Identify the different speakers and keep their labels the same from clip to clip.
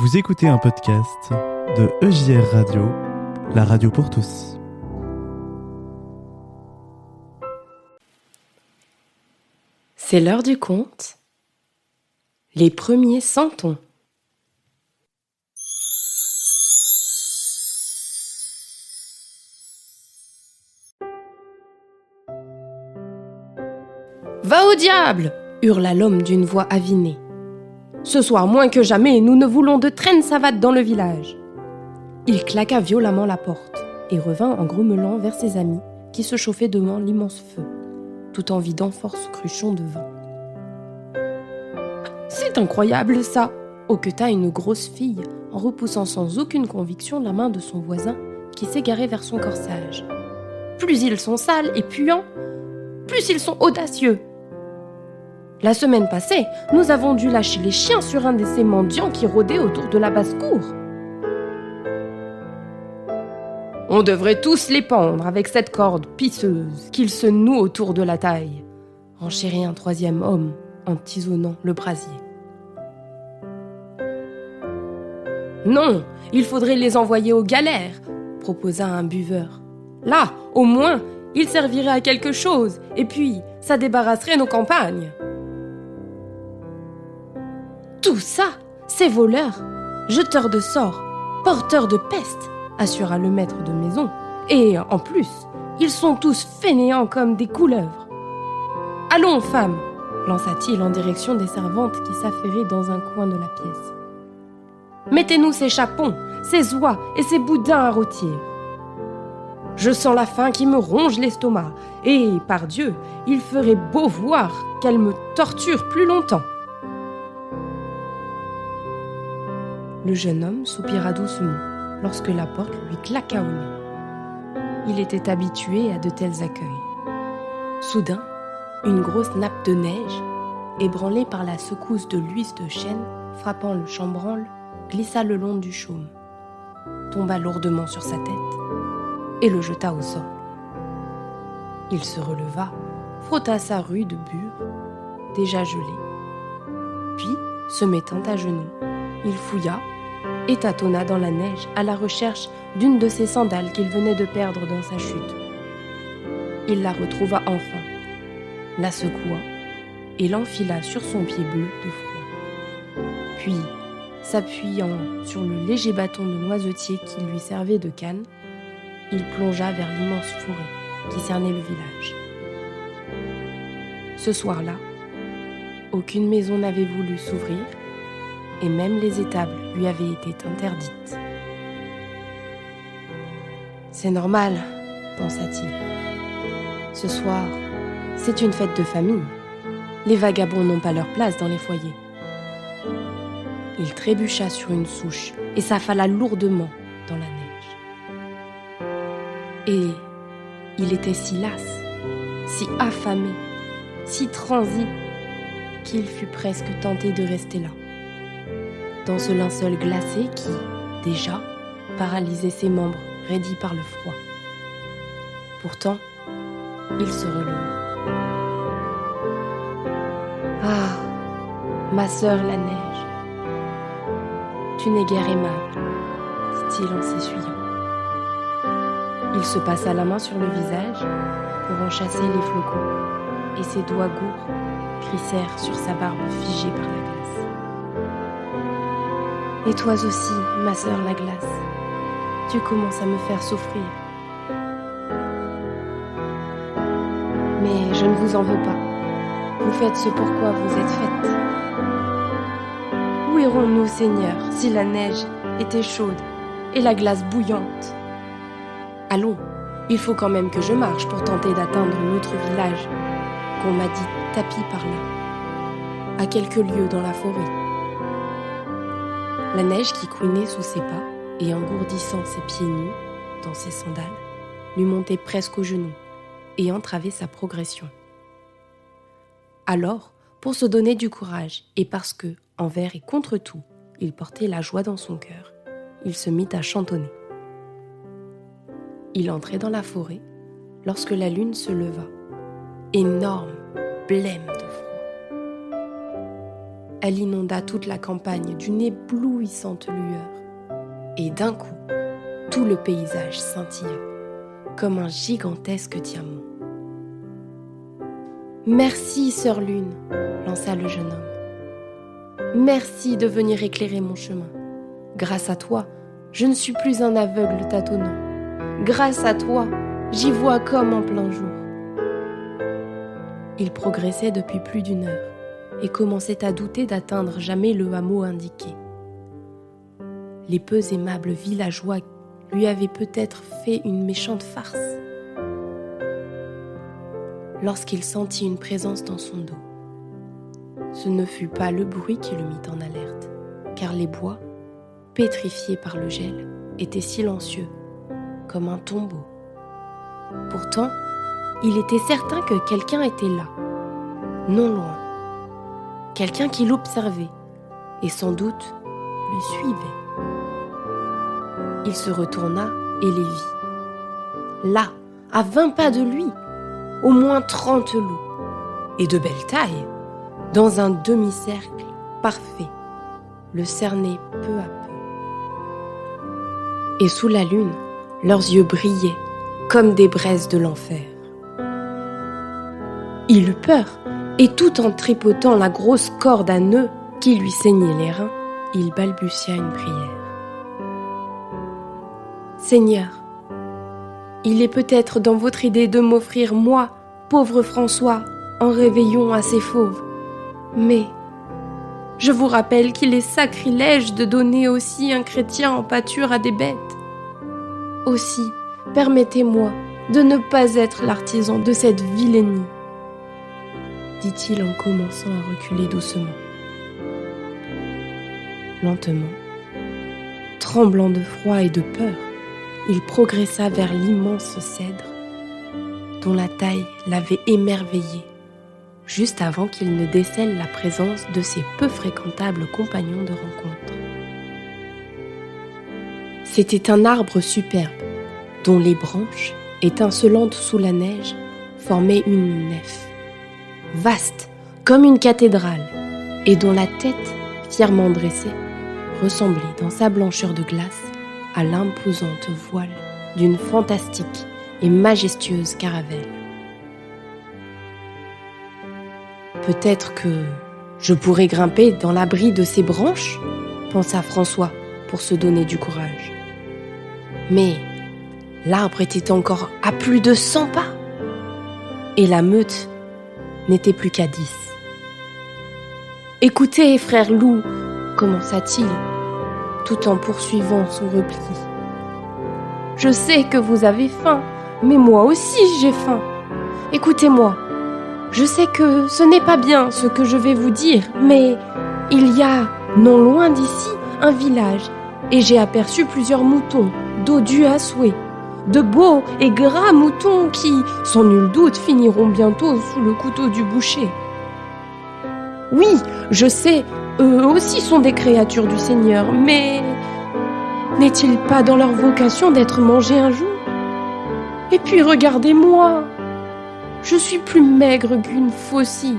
Speaker 1: Vous écoutez un podcast de EJR Radio, la radio pour tous.
Speaker 2: C'est l'heure du conte. Les premiers santons. Va au diable! Hurla l'homme d'une voix avinée. Ce soir, moins que jamais, nous ne voulons de traîne savate dans le village. Il claqua violemment la porte et revint en grommelant vers ses amis qui se chauffaient devant l'immense feu, tout en vidant fort ce cruchon de vin. C'est incroyable ça! Hoqueta une grosse fille en repoussant sans aucune conviction la main de son voisin qui s'égarait vers son corsage. Plus ils sont sales et puants, plus ils sont audacieux. La semaine passée, nous avons dû lâcher les chiens sur un de ces mendiants qui rôdaient autour de la basse-cour. On devrait tous les pendre avec cette corde pisseuse qu'ils se nouent autour de la taille, renchérit un troisième homme en tisonnant le brasier. Non, il faudrait les envoyer aux galères, proposa un buveur. Là, au moins, ils serviraient à quelque chose, et puis ça débarrasserait nos campagnes. Tout ça, ces voleurs, jeteurs de sorts, porteurs de peste, assura le maître de maison. Et en plus, ils sont tous fainéants comme des couleuvres. Allons, femmes, lança-t-il en direction des servantes qui s'affairaient dans un coin de la pièce. Mettez-nous ces chapons, ces oies et ces boudins à rôtir. Je sens la faim qui me ronge l'estomac, et, par Dieu, il ferait beau voir qu'elle me torture plus longtemps. Le jeune homme soupira doucement lorsque la porte lui claqua au nez. Il était habitué à de tels accueils. Soudain, une grosse nappe de neige, ébranlée par la secousse de l'huisse de chêne frappant le chambranle, glissa le long du chaume, tomba lourdement sur sa tête et le jeta au sol. Il se releva, frotta sa rude bure, déjà gelée, puis, se mettant à genoux, il fouilla et tâtonna dans la neige à la recherche d'une de ses sandales qu'il venait de perdre dans sa chute. Il la retrouva enfin, la secoua et l'enfila sur son pied bleu de froid. Puis, s'appuyant sur le léger bâton de noisetier qui lui servait de canne, il plongea vers l'immense forêt qui cernait le village. Ce soir-là, aucune maison n'avait voulu s'ouvrir et même les étables lui avaient été interdites. C'est normal, pensa-t-il. Ce soir, c'est une fête de famille. Les vagabonds n'ont pas leur place dans les foyers. Il trébucha sur une souche et s'affala lourdement dans la neige. Et il était si las, si affamé, si transi, qu'il fut presque tenté de rester là, dans ce linceul glacé qui, déjà, paralysait ses membres raidis par le froid. Pourtant, il se releva. Ah, ma sœur la neige, tu n'es guère aimable, dit-il en s'essuyant. Il se passa la main sur le visage pour en chasser les flocons, et ses doigts gourds crissèrent sur sa barbe figée par la glace. Et toi aussi, ma sœur la glace, tu commences à me faire souffrir. Mais je ne vous en veux pas. Vous faites ce pourquoi vous êtes faites. Où irons-nous, Seigneur, si la neige était chaude et la glace bouillante? Allons, il faut quand même que je marche pour tenter d'atteindre l'autre village, qu'on m'a dit tapi par là, à quelques lieues dans la forêt. La neige qui couinait sous ses pas et engourdissant ses pieds nus dans ses sandales, lui montait presque aux genoux et entravait sa progression. Alors, pour se donner du courage et parce que, envers et contre tout, il portait la joie dans son cœur, il se mit à chantonner. Il entrait dans la forêt lorsque la lune se leva, énorme, blême de froid. elle inonda toute la campagne d'une éblouissante lueur. Et d'un coup, tout le paysage scintilla, comme un gigantesque diamant. « Merci, Sœur Lune !» lança le jeune homme. « Merci de venir éclairer mon chemin. Grâce à toi, je ne suis plus un aveugle tâtonnant. Grâce à toi, j'y vois comme en plein jour. » Il progressait depuis plus d'1 heure et commençait à douter d'atteindre jamais le hameau indiqué. Les peu aimables villageois lui avaient peut-être fait une méchante farce. Lorsqu'il sentit une présence dans son dos, ce ne fut pas le bruit qui le mit en alerte, car les bois, pétrifiés par le gel, étaient silencieux, comme un tombeau. Pourtant, il était certain que quelqu'un était là, non loin. Quelqu'un qui l'observait et sans doute le suivait. Il se retourna et les vit. Là, à 20 pas de lui, au moins 30 loups, et de belle taille, dans un demi-cercle parfait, le cernaient peu à peu. Et sous la lune, leurs yeux brillaient comme des braises de l'enfer. Il eut peur, et tout en tripotant la grosse corde à nœuds qui lui saignait les reins, il balbutia une prière. « Seigneur, il est peut-être dans votre idée de m'offrir, moi, pauvre François, en réveillon assez fauve. Mais je vous rappelle qu'il est sacrilège de donner aussi un chrétien en pâture à des bêtes. Aussi, permettez-moi de ne pas être l'artisan de cette vilainie, dit-il en commençant à reculer doucement. Lentement, tremblant de froid et de peur, il progressa vers l'immense cèdre dont la taille l'avait émerveillé, juste avant qu'il ne décèle la présence de ses peu fréquentables compagnons de rencontre. C'était un arbre superbe, dont les branches, étincelantes sous la neige, formaient une nef, vaste comme une cathédrale, et dont la tête, fièrement dressée, ressemblait dans sa blancheur de glace à l'imposante voile d'une fantastique et majestueuse caravelle. Peut-être que je pourrais grimper dans l'abri de ces branches, pensa François pour se donner du courage. Mais l'arbre était encore à plus de 100 pas, et la meute n'était plus qu'à 10. « Écoutez, frère loup, commença-t-il, tout en poursuivant son repli. « Je sais que vous avez faim, mais moi aussi j'ai faim. Écoutez-moi, je sais que ce n'est pas bien ce que je vais vous dire, mais il y a, non loin d'ici, un village, et j'ai aperçu plusieurs moutons, dodus à souhait, de beaux et gras moutons qui, sans nul doute, finiront bientôt sous le couteau du boucher. Oui, je sais, eux aussi sont des créatures du Seigneur, mais n'est-il pas dans leur vocation d'être mangés un jour? Et puis regardez-moi, je suis plus maigre qu'une faucille,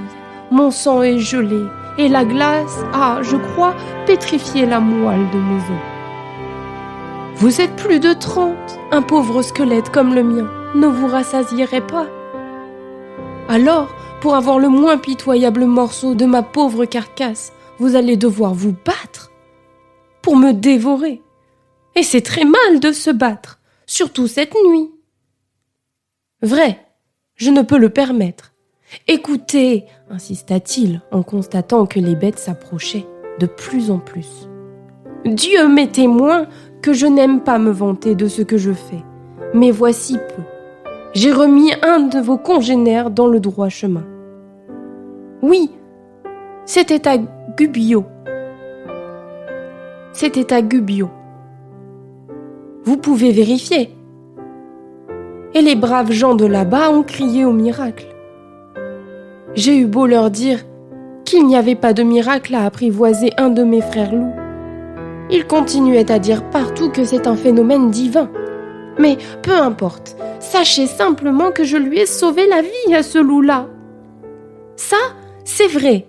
Speaker 2: mon sang est gelé, et la glace a, je crois, pétrifié la moelle de mes os. Vous êtes plus de 30, un pauvre squelette comme le mien ne vous rassasierait pas. Alors, pour avoir le moins pitoyable morceau de ma pauvre carcasse, vous allez devoir vous battre pour me dévorer. Et c'est très mal de se battre, surtout cette nuit. Vrai, je ne peux le permettre. Écoutez, insista-t-il en constatant que les bêtes s'approchaient de plus en plus. Dieu m'est témoin que je n'aime pas me vanter de ce que je fais, mais voici peu. J'ai remis un de vos congénères dans le droit chemin. Oui, c'était à Gubbio. Vous pouvez vérifier. Et les braves gens de là-bas ont crié au miracle. J'ai eu beau leur dire qu'il n'y avait pas de miracle à apprivoiser un de mes frères loups. Ils continuaient à dire partout que c'est un phénomène divin. Mais peu importe, sachez simplement que je lui ai sauvé la vie à ce loup-là. Ça, c'est vrai.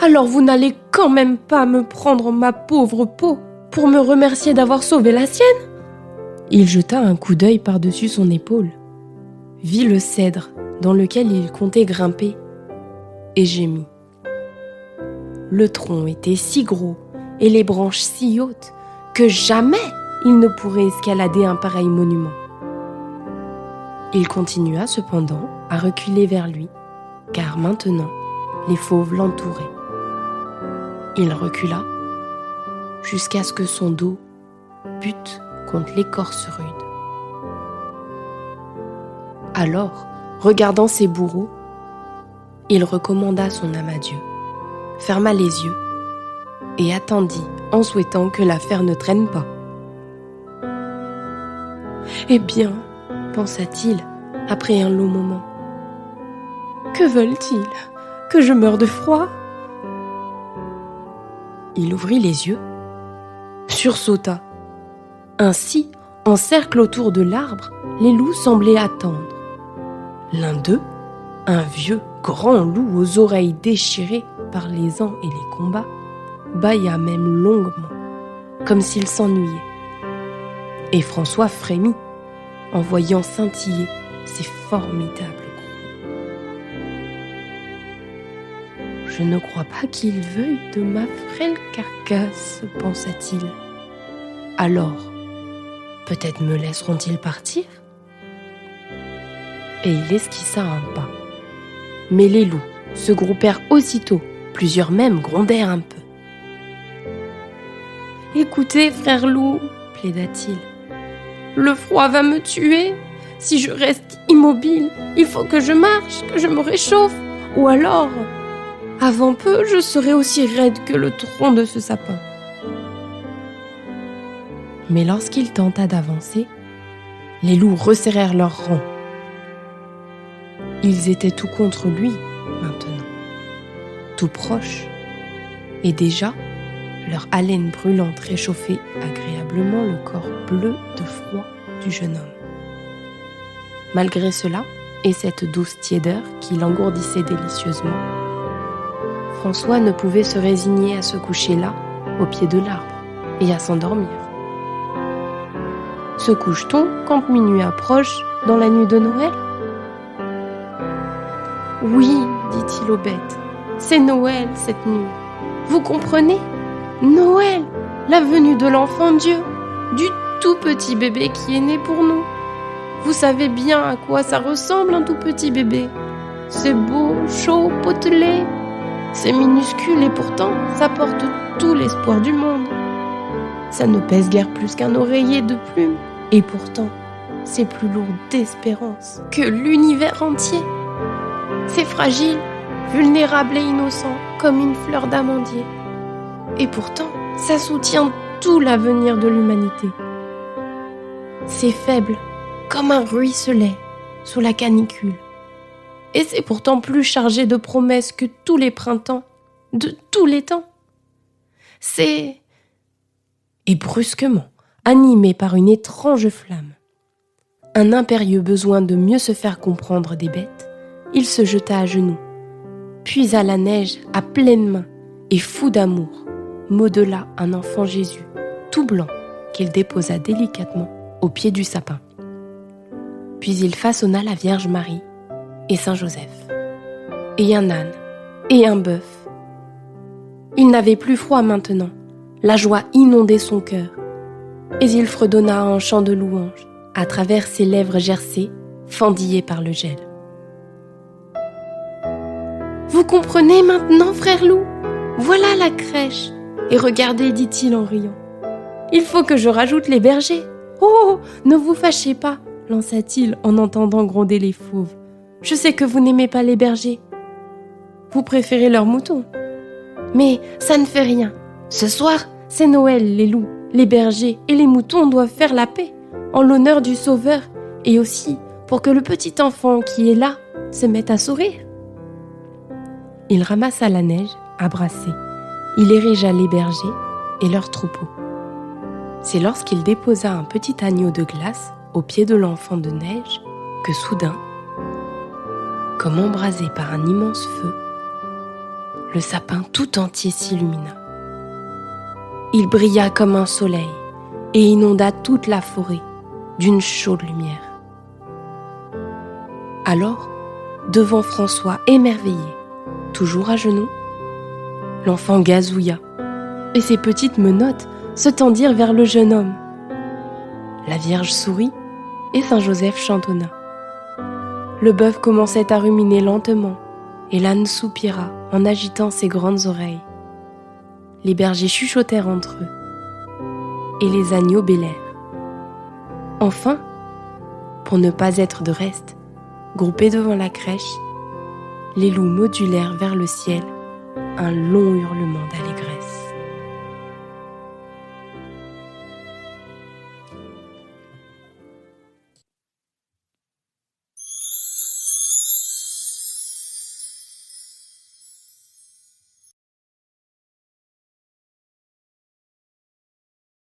Speaker 2: Alors vous n'allez quand même pas me prendre ma pauvre peau pour me remercier d'avoir sauvé la sienne ?» Il jeta un coup d'œil par-dessus son épaule, vit le cèdre dans lequel il comptait grimper et gémit. Le tronc était si gros et les branches si hautes que jamais il ne pourrait escalader un pareil monument. Il continua cependant à reculer vers lui, car maintenant les fauves l'entouraient. Il recula jusqu'à ce que son dos bute contre l'écorce rude. Alors, regardant ses bourreaux, il recommanda son âme à Dieu, ferma les yeux et attendit en souhaitant que l'affaire ne traîne pas. « Eh bien, pensa-t-il après un long moment, que veulent-ils ? Que je meure de froid ?» Il ouvrit les yeux, sursauta. Ainsi, en cercle autour de l'arbre, les loups semblaient attendre. L'un d'eux, un vieux grand loup aux oreilles déchirées par les ans et les combats, bâilla même longuement, comme s'il s'ennuyait. Et François frémit en voyant scintiller ces formidables crocs. « Je ne crois pas qu'ils veuillent de ma frêle carcasse, pensa-t-il. Alors, peut-être me laisseront-ils partir ?» Et il esquissa un pas. Mais les loups se groupèrent aussitôt, plusieurs même grondèrent un peu. « Écoutez, frère loup, plaida-t-il, le froid va me tuer. Si je reste immobile, il faut que je marche, que je me réchauffe. Ou alors, avant peu, je serai aussi raide que le tronc de ce sapin. » Mais lorsqu'il tenta d'avancer, les loups resserrèrent leurs rangs. Ils étaient tout contre lui maintenant, tout proches, et déjà leur haleine brûlante réchauffait agréablement le corps bleu de froid du jeune homme. Malgré cela, et cette douce tiédeur qui l'engourdissait délicieusement, François ne pouvait se résigner à se coucher là, au pied de l'arbre, et à s'endormir. Se couche-t-on quand minuit approche dans la nuit de Noël ? Oui, dit-il aux bêtes, c'est Noël cette nuit. Vous comprenez ? Noël, la venue de l'enfant Dieu, du tout petit bébé qui est né pour nous. Vous savez bien à quoi ça ressemble un tout petit bébé. C'est beau, chaud, potelé. C'est minuscule et pourtant ça porte tout l'espoir du monde. Ça ne pèse guère plus qu'un oreiller de plumes. Et pourtant, c'est plus lourd d'espérance que l'univers entier. C'est fragile, vulnérable et innocent, comme une fleur d'amandier. Et pourtant, ça soutient tout l'avenir de l'humanité. C'est faible, comme un ruisselet sous la canicule. Et c'est pourtant plus chargé de promesses que tous les printemps, de tous les temps. C'est... Et brusquement, animé par une étrange flamme, un impérieux besoin de mieux se faire comprendre des bêtes, il se jeta à genoux, puis à la neige à pleines mains et fou d'amour, modela un enfant Jésus, tout blanc, qu'il déposa délicatement au pied du sapin. Puis il façonna la Vierge Marie et Saint Joseph, et un âne, et un bœuf. Il n'avait plus froid maintenant, la joie inondait son cœur, et il fredonna un chant de louange à travers ses lèvres gercées, fendillées par le gel. Vous comprenez maintenant, frère loup ? Voilà la crèche. Et regardez, dit-il en riant. Il faut que je rajoute les bergers. Oh, ne vous fâchez pas, lança-t-il en entendant gronder les fauves. Je sais que vous n'aimez pas les bergers. Vous préférez leurs moutons. Mais ça ne fait rien. Ce soir, c'est Noël, les loups, les bergers et les moutons doivent faire la paix en l'honneur du Sauveur et aussi pour que le petit enfant qui est là se mette à sourire. Il ramassa la neige à brasser. Il érigea les bergers et leurs troupeaux. C'est lorsqu'il déposa un petit agneau de glace au pied de l'enfant de neige que soudain, comme embrasé par un immense feu, le sapin tout entier s'illumina. Il brilla comme un soleil et inonda toute la forêt d'une chaude lumière. Alors, devant François émerveillé, toujours à genoux, l'enfant gazouilla et ses petites menottes se tendirent vers le jeune homme. La Vierge sourit et Saint Joseph chantonna. Le bœuf commençait à ruminer lentement et l'âne soupira en agitant ses grandes oreilles. Les bergers chuchotèrent entre eux et les agneaux bêlèrent. Enfin, pour ne pas être de reste, groupés devant la crèche, les loups modulèrent vers le ciel un long hurlement d'allégresse.